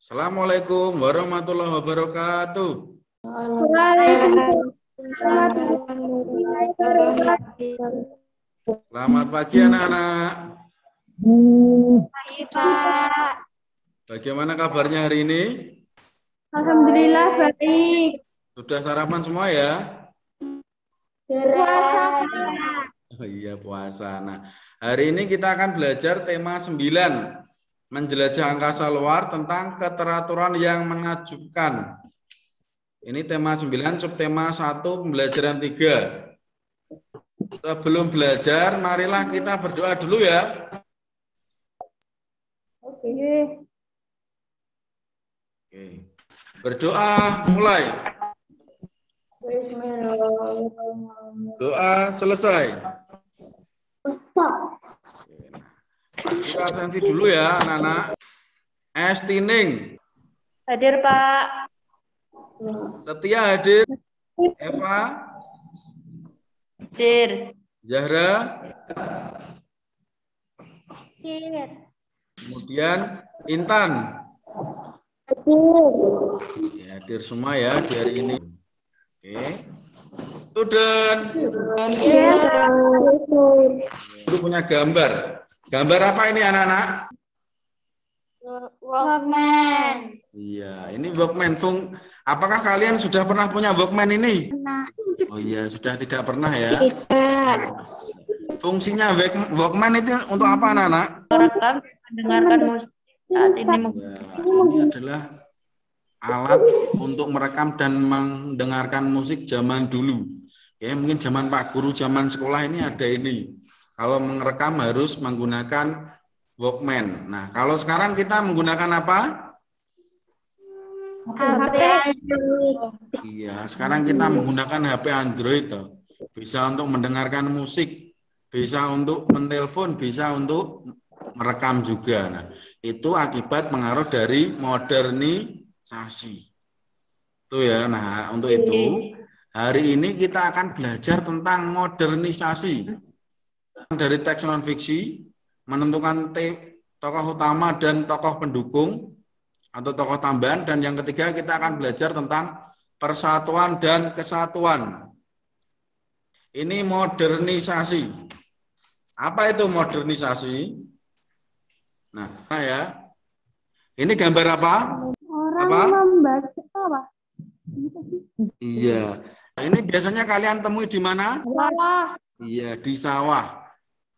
Assalamualaikum warahmatullahi wabarakatuh. Selamat pagi anak-anak. Pagi, Pak. Bagaimana kabarnya hari ini? Alhamdulillah baik. Sudah sarapan semua ya? Puasa. Oh iya, puasa. Nah, hari ini kita akan belajar tema 9. Menjelajah angkasa luar tentang keteraturan yang menakjubkan. Ini tema 9, subtema 1, pembelajaran 3. Sebelum belajar, marilah kita berdoa dulu ya. Oke. Berdoa mulai. Doa selesai. Kita atensi dulu ya anak-anak. Estining. Hadir, Pak. Setia hadir. Eva. Hadir. Zahra. Hadir. Kemudian Intan. Hadir. Ya, hadir semua ya di hari ini. Oke. Student. Guru punya gambar. Gambar apa ini anak-anak? Walkman. Iya, ini Walkman. Apakah kalian sudah pernah punya Walkman ini? Pernah. Oh iya, sudah tidak pernah ya. Kita. Fungsinya Walkman itu untuk apa anak-anak? Merekam, mendengarkan musik saat ini. Ya, ini adalah alat untuk merekam dan mendengarkan musik zaman dulu. Ya, mungkin zaman Pak Guru, zaman sekolah ini ada ini. Kalau merekam harus menggunakan Walkman. Nah, kalau sekarang kita menggunakan apa? HP Android. Iya, sekarang kita menggunakan HP Android. Bisa untuk mendengarkan musik, bisa untuk menelpon, bisa untuk merekam juga. Nah, itu akibat pengaruh dari modernisasi. Itu ya. Nah, untuk itu hari ini kita akan belajar tentang modernisasi. Dari teks non fiksi, menentukan tokoh utama dan tokoh pendukung atau tokoh tambahan, dan yang ketiga kita akan belajar tentang persatuan dan kesatuan. Ini modernisasi. Apa itu modernisasi? Nah, ya. Ini gambar apa? Orang membaca apa? Iya. Ini biasanya kalian temui di mana? Sawah. Iya, di sawah.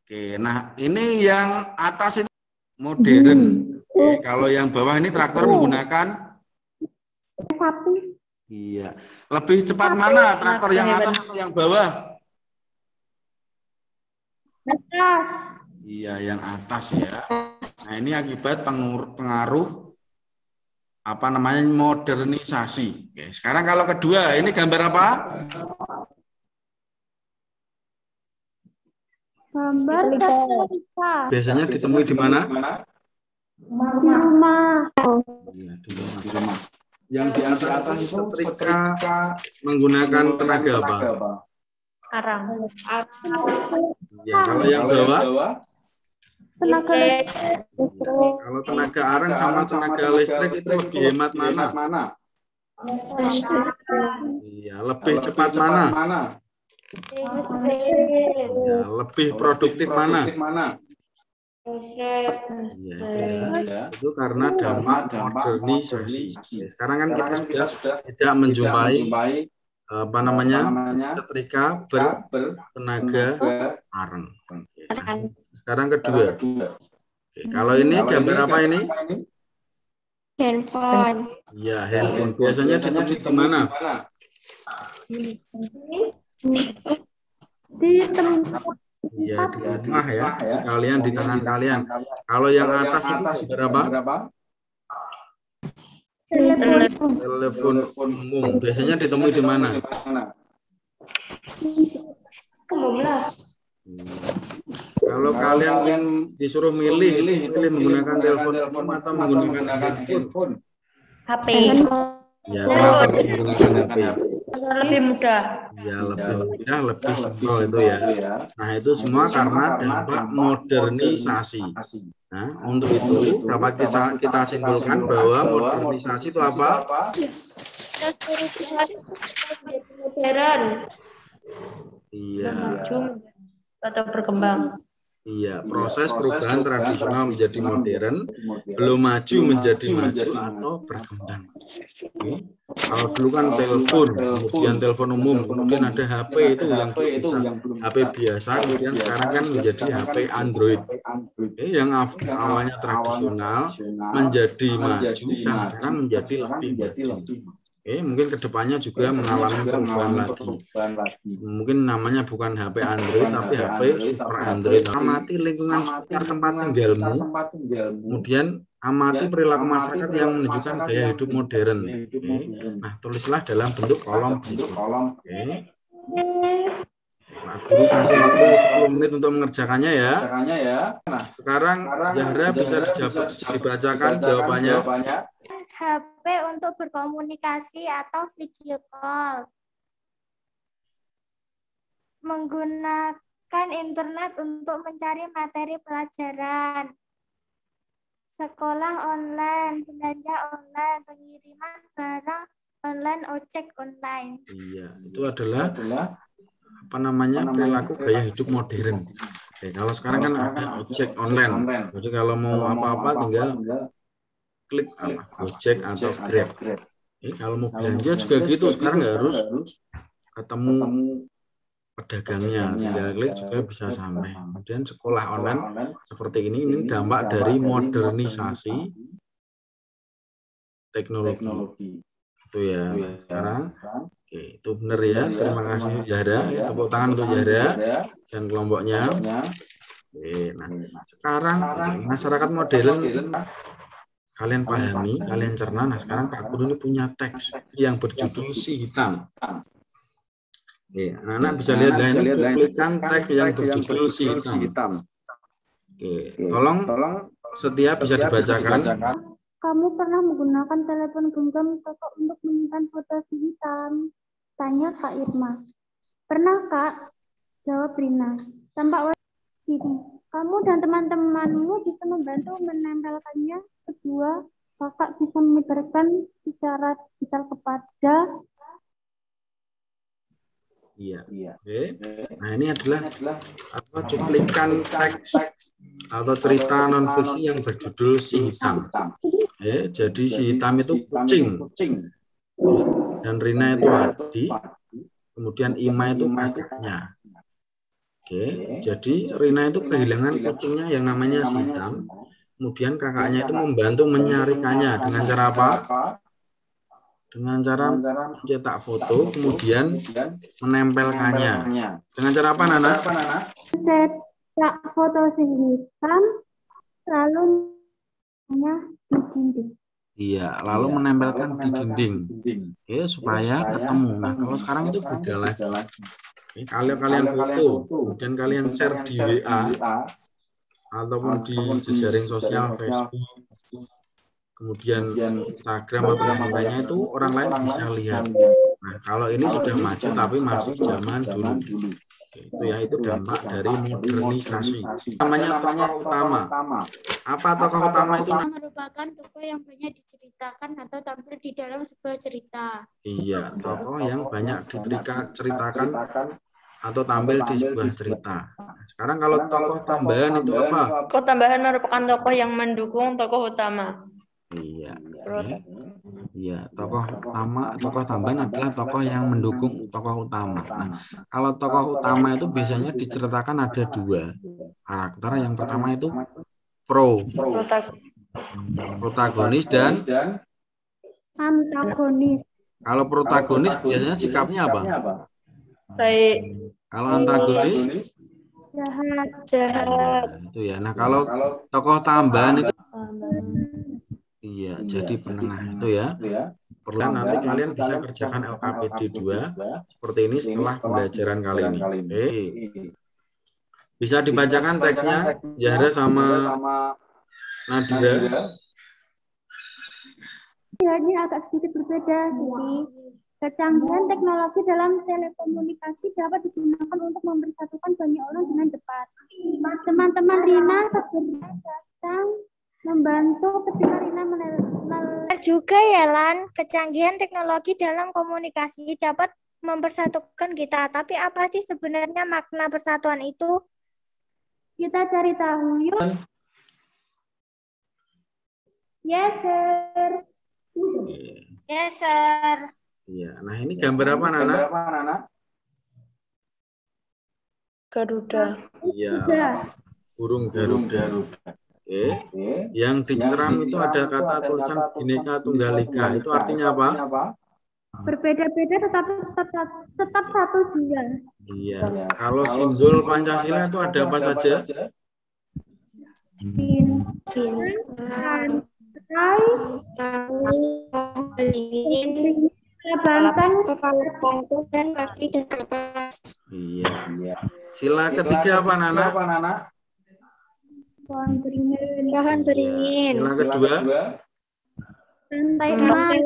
Oke, nah ini yang atas ini modern. Oke, kalau yang bawah ini traktor menggunakan Sapi. iya. Lebih cepat mana, traktor yang atas atau yang bawah? Atas. Iya, yang atas ya. Nah, ini akibat pengaruh apa namanya modernisasi. Oke, sekarang kalau kedua, ini gambar apa? Gambar setrika. Biasanya ditemui di mana? Di rumah. Iya, di rumah. Yang di atas itu setrika menggunakan tenaga apa? Arang. Ya, kalau yang bawah? Tenaga listrik. Kalau tenaga arang sama tenaga listrik itu lebih hemat mana? Iya, lebih cepat mana? Ya, lebih produktif mana? Ya, itu karena dampak modernisasi. Sekarang kan kita sudah tidak menjumpai apa namanya setrika bertenaga arang. Sekarang kedua. Kalau ini gambar apa ini? Handphone. Ya, handphone. Biasanya ditemui di mana? Di tempat. Iya, di rumah ya. Kalian di tangan kalian. Kalau yang atas itu berapa? Telepon umum. Biasanya ditemui di mana? Kalau kalian disuruh milih menggunakan telepon umum atau menggunakan handphone? HP. Ya, kenapa menggunakan HP? Lebih mudah. Ya, lebih mudah, lebih simpel itu ya. Nah, itu semua karena dampak modernisasi. Nah, untuk itu dapat kita simpulkan bahwa modernisasi itu apa? Modern. Iya. Maju atau berkembang. Iya, proses perubahan tradisional menjadi modern, belum maju menjadi maju atau berkembang. Oke. Kalau dulu kan telepon, kemudian telepon umum, kemudian ada HP itu yang bisa HP biasa, kemudian sekarang kan menjadi HP Android. Oke, yang awalnya tradisional menjadi maju dan sekarang menjadi lebih maju. Oke, mungkin kedepannya juga mengalami perubahan lagi. Mungkin namanya bukan HP Android, tapi HP Super Android. Amati lingkungan sekitar tempat tinggalmu, kemudian amati perilaku masyarakat yang menunjukkan gaya hidup modern. Oke. Nah, tulislah dalam bentuk kolom berikut. Oke. Pak Guru kasih waktu 10 menit untuk mengerjakannya ya. Nah, sekarang Zahra bisa dibacakan jawabannya. HP untuk berkomunikasi atau video call. Menggunakan internet untuk mencari materi pelajaran. Sekolah online, belanja online, pengiriman barang online, ojek online. Iya, itu adalah apa namanya perilaku gaya hidup modern. Oke, kalau sekarang kan ada ojek online. Jadi kalau mau apa-apa tinggal klik apa Gojek atau Grab. Kalau mau belanja juga gitu, sekarang nggak harus ketemu pedagangnya, tinggal klik juga bisa sampai. Kemudian sekolah online seperti ini dampak dari modernisasi teknologi. Itu ya. Sekarang oke, itu benar ya. Terima kasih Zahra. Tepuk tangan untuk Zahra dan kelompoknya. Oke, nah sekarang masyarakat modern kalian pahami, kalian cerna. Nah, sekarang Pak Guru ini punya teks yang berjudul Si Hitam. Oke, anak-anak bisa lihat ini cuplikan teks yang berjudul Si Hitam. Oke, tolong setiap bisa dibacakan. Kamu pernah menggunakan telepon genggam Kak untuk menyimpan foto si hitam? Tanya Kak Irma. Pernah Kak? Jawab Rina. Tampak wajib. Kamu dan teman-temanmu bisa membantu menempelkannya. Kedua, Kakak bisa menyebarkan secara digital kepada. Iya. Oke. Nah, ini adalah apa cuplikan teks atau cerita non fiksi yang berjudul Si Hitam. Jadi si hitam itu kucing. Dan Rina itu adik. Kemudian Ima itu kakaknya. Oke, jadi Rina itu kehilangan kucingnya yang namanya Si Hitam. Kemudian kakaknya itu membantu menyarikannya dengan cara apa? Dengan cara mencetak foto, kemudian menempelkannya. Dengan cara apa, Nana? Cetak foto si hitam, lalu di dinding. Iya, lalu menempelkan di dinding. Oke, supaya ketemu. Nah, kalau sekarang itu beda lagi. Kalau kalian foto, kemudian kalian share di WA ataupun di jejaring sosial Facebook, kemudian Instagram atau yang lainnya itu orang lain bisa lihat. Nah, kalau ini sudah maju tapi masih zaman dulu. Itu ya, itu dampak dari modernisasi. Namanya tokoh utama. Apa tokoh utama itu? Merupakan tokoh yang banyak diceritakan atau tampil di dalam sebuah cerita. Iya, tokoh yang banyak diceritakan atau tampil di sebuah cerita. Sekarang kalau tokoh tambahan itu apa? Tokoh tambahan merupakan tokoh yang mendukung tokoh utama. Iya. Iya, tokoh tambahan adalah tokoh yang mendukung tokoh utama. Nah, kalau tokoh utama itu biasanya diceritakan ada dua karakter. Yang pertama itu protagonis dan Antagonis. kalau protagonis biasanya sikapnya apa? Baik. Kalau antagonis Jahat. itu ya. Nah, kalau tokoh tambahan itu iya, jadi penengah itu ya. Perlu nanti kalian bisa kerjakan LKPD 2 seperti ini setelah pembelajaran kali ini. Oke. Bisa dibacakan teksnya Zahra sama Nadira. Ini agak sedikit berbeda. Jadi, kecanggihan teknologi dalam telekomunikasi dapat digunakan untuk mempersatukan banyak orang dengan cepat. Teman-teman Rina segera hitam membantu ketika Rina juga ya Lan, kecanggihan teknologi dalam komunikasi dapat mempersatukan kita. Tapi apa sih sebenarnya makna persatuan itu? Kita cari tahu yuk. Yes, sir. Yes, sir. Iya. Nah, ini gambar apa, Nana? Garuda. Iya. Burung Garuda. Oke. Yang di ceram itu ada kata tulisan Bhinneka Tunggal Ika. Itu artinya apa? Berbeda-beda tetapi tetap satu juga. Iya. Kalau simbol Pancasila itu ada apa saja? Bintang, Banten, kepala bangku dan kaki dan atas. Iya. Sila ketiga apa, Nana? pohon beringin, Pohon beringin. Sila kedua? rantai emas,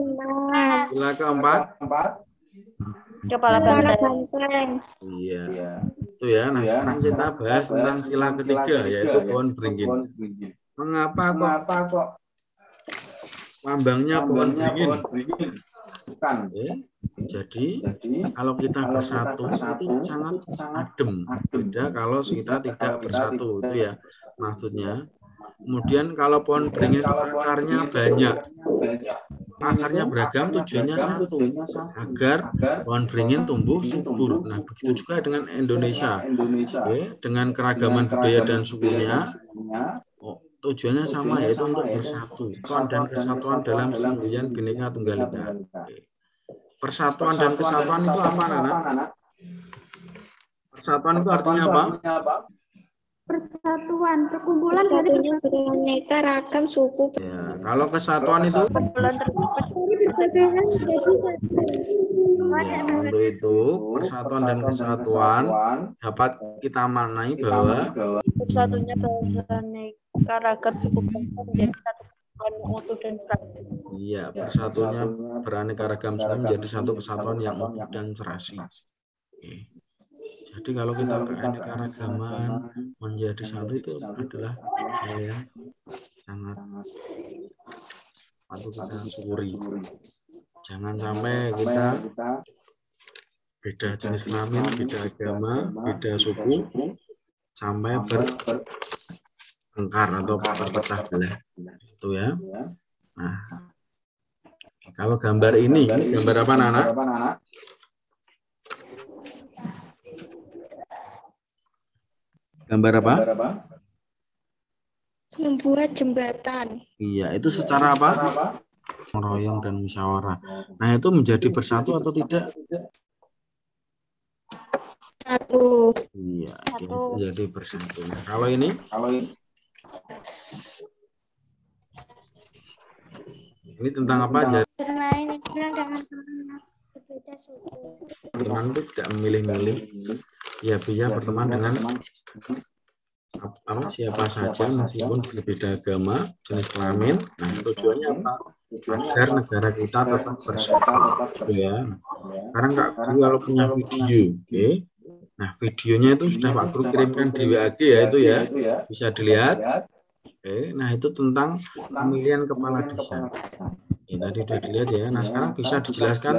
Sila keempat? Kepala banteng. Iya. Itu ya. Nah, sekarang kita bahas tentang sila ketiga, yaitu pohon beringin. Mengapa kok lambangnya pohon beringin? Oke. Jadi kalau kita bersatu itu sangat adem. Beda kalau kita tidak bersatu, itu ya maksudnya. Kemudian kalau pohon beringin itu akarnya banyak. Akarnya beragam, tujuannya satu, agar pohon beringin tumbuh subur. Nah, begitu juga dengan Indonesia. Oke, dengan keragaman budaya dan sukunya, tujuannya sama, yaitu untuk bersatu dan kesatuan dalam semboyan Bhinneka Tunggal Ika. Persatuan dan kesatuan itu apa, Nana? Persatuan itu artinya apa? persatuan, perkumpulan dari beraneka ragam suku. Ya, kalau kesatuan itu? Ya, untuk itu persatuan dan kesatuan dapat kita maknai bahwa Bersatunya beraneka ragam suku bangsa menjadi satu kesatuan yang utuh dan serasi. iya, persatunya beraneka ragam suku menjadi satu kesatuan yang utuh dan serasi. Oke. Jadi kalau kita keanekaragaman menjadi satu itu adalah hal yang sangat patut kita syukuri. Jangan sampai kita beda jenis kelamin, beda agama, beda suku, sampai bertengkar atau berpecah belah. Itu ya. Nah, kalau gambar ini gambar apa, Nana? Gambar apa? Membuat jembatan. Iya, itu secara apa? Meroyong dan musyawarah. Nah, itu menjadi bersatu atau tidak? Satu. Iya, menjadi bersatu. Nah, kalau ini? Ini tentang apa aja? Bermain dengan berbeda suku. Berteman itu tidak memilih-milih. Ya, bisa berteman dengan siapa saja meskipun berbeda agama, jenis kelamin. Nah, tujuannya apa? Agar negara kita tetap bersatu. Ya. Sekarang Kak Guru kalau punya video, oke. Nah, videonya itu sudah Pak Guru kirimkan di WAG ya, itu ya. Bisa dilihat. Oke, nah itu tentang pemilihan kepala desa. Ini tadi sudah dilihat ya. Nah, sekarang bisa dijelaskan.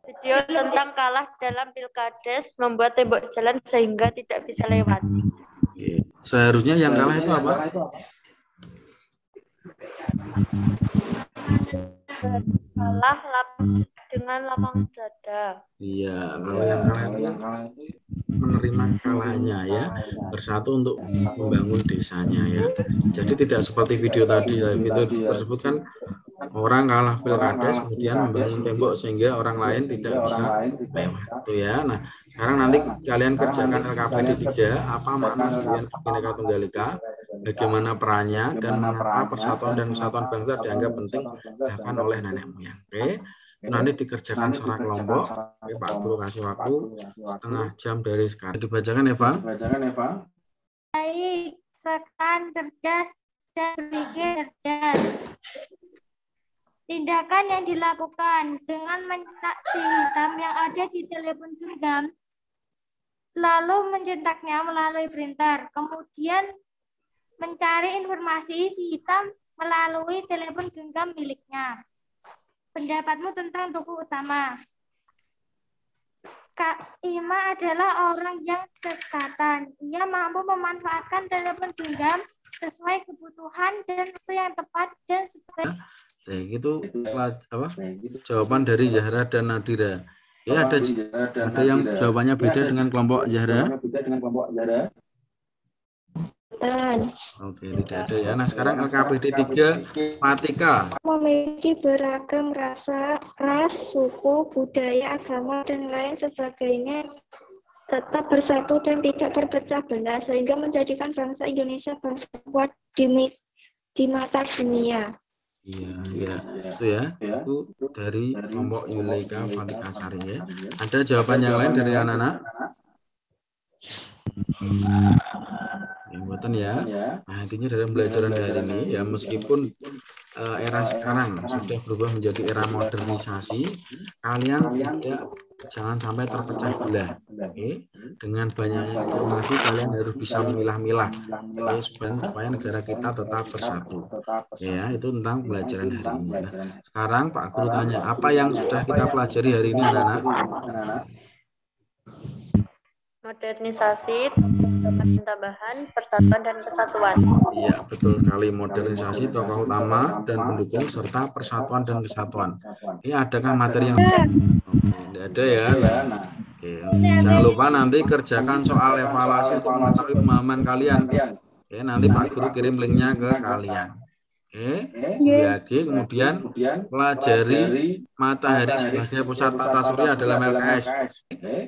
Video tentang kalah dalam pilkades membuat tembok jalan sehingga tidak bisa lewat. Oke. Seharusnya yang kalah itu apa? Kalah dengan lapang dada. Iya, kalau yang kalah itu menerima kalahnya ya, bersatu untuk membangun desanya ya. Jadi tidak seperti video tadi, video tersebut kan orang kalah pilkades kemudian membangun tembok sehingga orang lain tidak bisa lewat itu ya. Nah, sekarang nanti kalian kerjakan LKPD 3, apa makna semboyan Bhinneka Tunggal Ika, bagaimana perannya, dan mengapa persatuan dan kesatuan bangsa dianggap penting bahkan oleh nenek moyang. Oke. Nanti dikerjakan secara kelompok. Oke, Pak Guru kasih waktu setengah jam dari sekarang. Dibacakan Eva. Baik, rekan cerdas dan berpikir cerdas. Tindakan yang dilakukan dengan mencetak si hitam yang ada di telepon genggam, lalu mencetaknya melalui printer, kemudian mencari informasi si hitam melalui telepon genggam miliknya. Pendapatmu tentang tokoh utama? Kak Ima adalah orang yang cekatan. Ia mampu memanfaatkan telepon genggam sesuai kebutuhan dan waktu yang tepat dan sebagai. Nah, itu apa? Jawaban dari Zahra dan Nadira. Ya, ada yang jawabannya beda dengan kelompok Zahra. Oke, tidak ada ya. Nah, sekarang LKPD 3 Fatika. Memiliki beragam rasa, ras, suku, budaya, agama, dan lain sebagainya tetap bersatu dan tidak berpecah belah sehingga menjadikan bangsa Indonesia bangsa kuat di mata dunia. Iya, itu ya. Itu dari kelompok Yuleika Fatika Sari ya. Ada jawaban yang lain dari anak-anak? Buatan ya. Nah, intinya dalam pembelajaran hari ini ya, meskipun era sekarang sudah berubah menjadi era modernisasi, kalian jangan sampai terpecah belah. Oke? Dengan banyaknya informasi kalian harus bisa memilah-milah ya, supaya negara kita tetap bersatu. Ya, itu tentang pembelajaran hari ini. Nah, sekarang Pak Guru tanya, apa yang sudah kita pelajari hari ini anak-anak? Modernisasi, tambahan, persatuan dan kesatuan. Iya, betul sekali. Modernisasi, tokoh utama dan pendukung serta persatuan dan kesatuan. Ini adakah materi yang tidak ada ya? Nah, oke. Jangan lupa nanti kerjakan soal evaluasi untuk mengetahui pemahaman kalian. Oke, nanti Pak Guru kirim linknya ke kalian. Oke, lagi kemudian pelajari matahari sebagai pusat tata surya dalam LKS.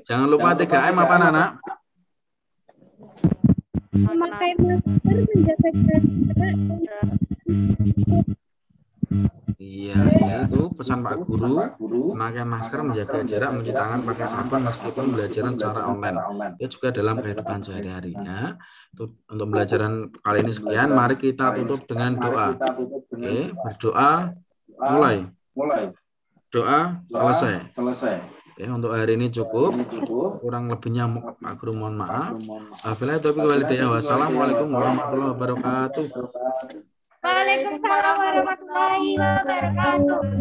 Jangan lupa 3M apa anak? Memakai masker, menjaga jarak. Iya, itu pesan Pak Guru. Memakai masker, menjaga jarak, mencuci tangan, pakai sabun meskipun belajaran secara online. Ya juga dalam kehidupan sehari-harinya. Untuk pembelajaran kali ini sekian. Mari kita tutup dengan doa. Oke, berdoa. Mulai. Doa selesai. Oke, untuk hari ini cukup. Kurang lebihnya Pak Guru mohon maaf. Wassalamualaikum warahmatullahi wabarakatuh. Waalaikumsalam warahmatullahi wabarakatuh.